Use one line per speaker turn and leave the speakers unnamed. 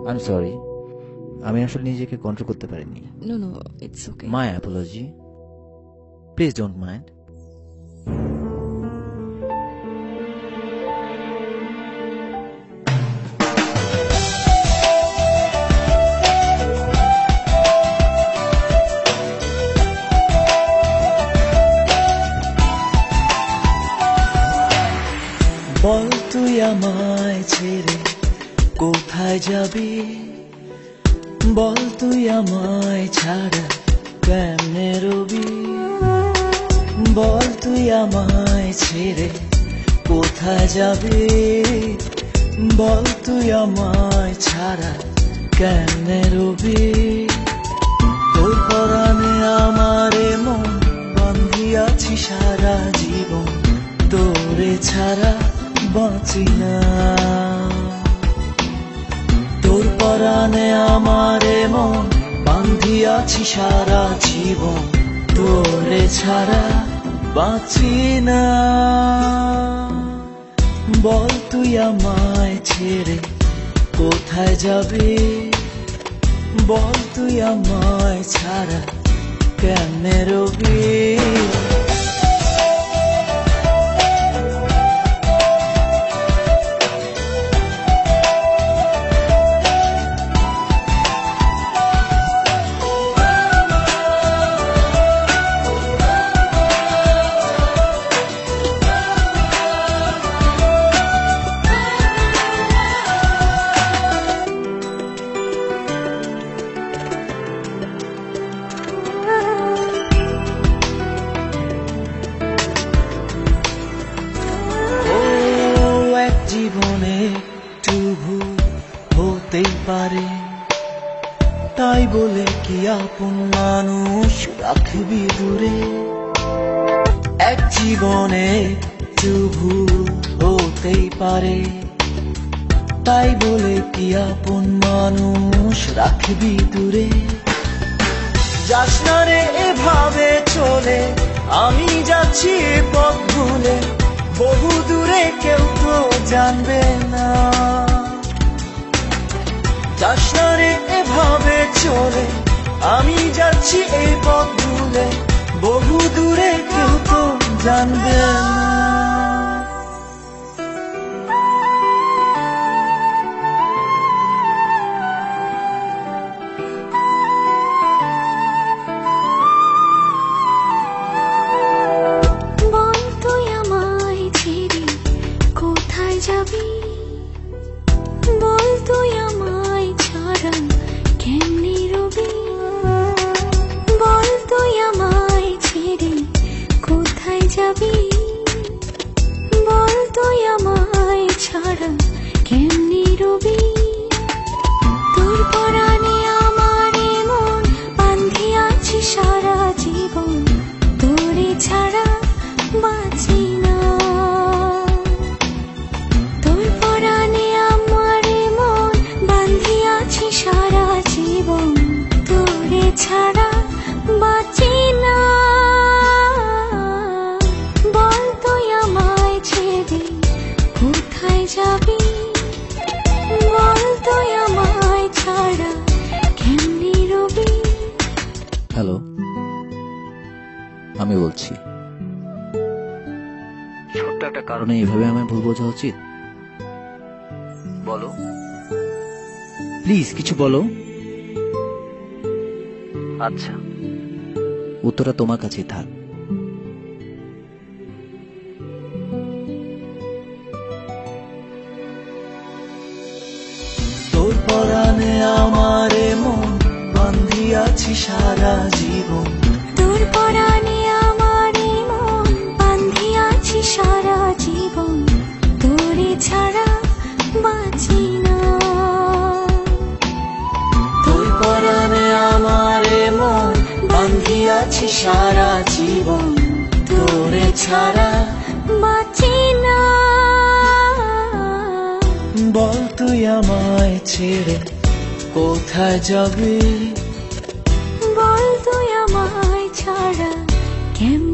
I am sorry, আমি আসলে নিজেকে কন্ট্রোল করতে পারিনি।
No, no, it's okay.
My apology, please don't mind.
বল তুই আমায় ছেড়ে কোথায় যাবি, বল তুই আমায় ছাড়া কেমনে রবি, বল তুই আমায় ছেড়ে কোথায় যাবি, বল তুই আমায় ছাড়া কেমনে রবি। তোর পরাণে আমারে মন বান্ধিয়াছি সারা জীবন, তোরে ছাড়া বাঁচি না। তোর পরাণে আমারে মন বান্ধিয়াছি সারা জীবন, তোরে ছাড়া বাঁচি না। বল তুই আমায় ছেড়ে কোথায় যাবি, বল তুই আমায় ছাড়া কেমনে রবি। জীবনে একটু ভুল হতেই পারে, তাই বলে কি আপন মানুষ রাখবি দূরে। এক জীবনে একটু ভুল হতেই পারে, তাই বলে কি আপন মানুষ রাখবি দূরে। যাস না রে এভাবে চলে, আমি যাচ্ছি পথ ভুলে, বহু দূরে কেউ তো জানবে না। যাস না রে এভাবে চলে, আমি যাচ্ছি এই পথ ভুলে, বহু দূরে কেউ তো জানবে না।
বল তুই আমায় ছাড়া কেমনে রবি, বল তুই আমায় ছেড়ে কোথায় যাবি, বল তুই আমায় ছাড়া কেমনে রবি। তোর পরাণে আমারে মন বান্ধিয়াছি সারা জীবন, তোরে ছাড়া বাঁচি না। সারা জীবন তোরে ছাড়া বাঁচি না। বল তুই আমায় ছেড়ে কোথায় যাবি, বল তুই আমায় ছাড়া কেমনে রবি।
হ্যালো, আমি বলছি। ছোট্ট একটা কারণে এইভাবে আমায় ভুল বোঝা উচিত? বলো প্লিজ, কিছু বলো। আচ্ছা, উত্তরটা তোমার কাছেই থাক।
তোর পরাণে আমারে মন বান্ধিয়াছি সারা জীবন,
তোর পরাণে আমারে মন বান্ধিয়াছি সারা জীবন, তোরে ছাড়া বাঁচি না।
পরাণে আমারে মন বান্ধিয়াছি সারা জীবন, তোরে ছাড়া
বাঁচি না।
বল তুই আমায় ছেড়ে কোথায় যাবি,
বল তুই আমায় ছাড়া কেমনে